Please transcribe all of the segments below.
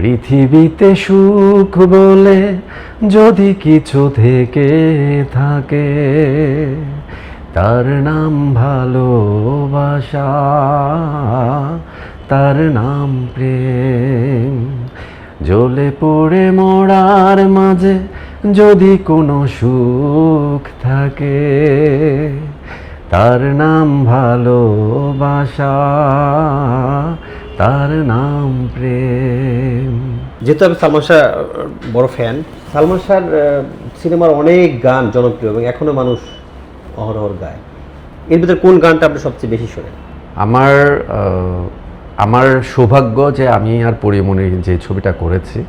পৃথিবীতে সুখ বলে যদি কিছু থেকে থাকে, তার নাম ভালোবাসা, তার নাম প্রেম। জ্বলে পড়ে মরার মাঝে যদি কোনো সুখ থাকে, তার নাম ভালোবাসা, তার নাম প্রেম। যেহেতু আমি সালমান শাহ বড় ফ্যান, সালমান শাহর সিনেমার অনেক গান জনপ্রিয় এবং এখনো মানুষ অহরহ গায়। এর ভিতরে কোন গানটা আপনি সবচেয়ে বেশি শোনেন? আমার সৌভাগ্য যে আমি আর পরিমণি যে ছবিটা করেছি,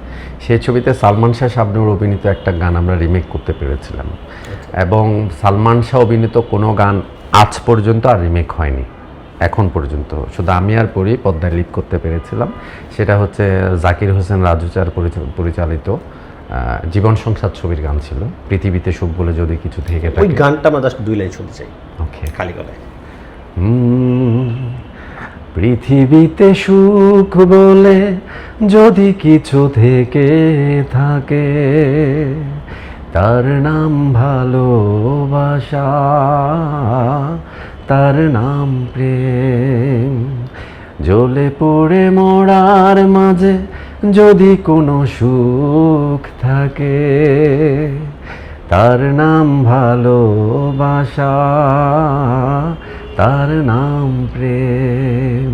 সেই ছবিতে সালমান শাহ শাবনূর অভিনীত একটা গান আমরা রিমেক করতে পেরেছিলাম। এবং সালমান শাহ অভিনীত কোনো গান আজ পর্যন্ত আর রিমেক হয়নি এখন পর্যন্ত। শুধু আমি আর পরি পদ্মায় লিড করতে পেরেছিলাম। সেটা হচ্ছে জাকির হোসেন রাজুচার পরিচালিত জীবন সংসার ছবির গান ছিল, পৃথিবীতে সুখ বলে যদি কিছু থেকে থাকে। ওই গানটা আমরা জাস্ট 2 লাইন শুনতে চাই, ওকে। খালি গলায়। পৃথিবীতে সুখ বলে যদি কিছু থেকে থাকে, তার নাম ভালোবাসা, তার নাম প্রেম। জ্বলে পড়ে মরার মাঝে যদি কোনো সুখ থাকে, তার নাম ভালোবাসা, তার নাম প্রেম।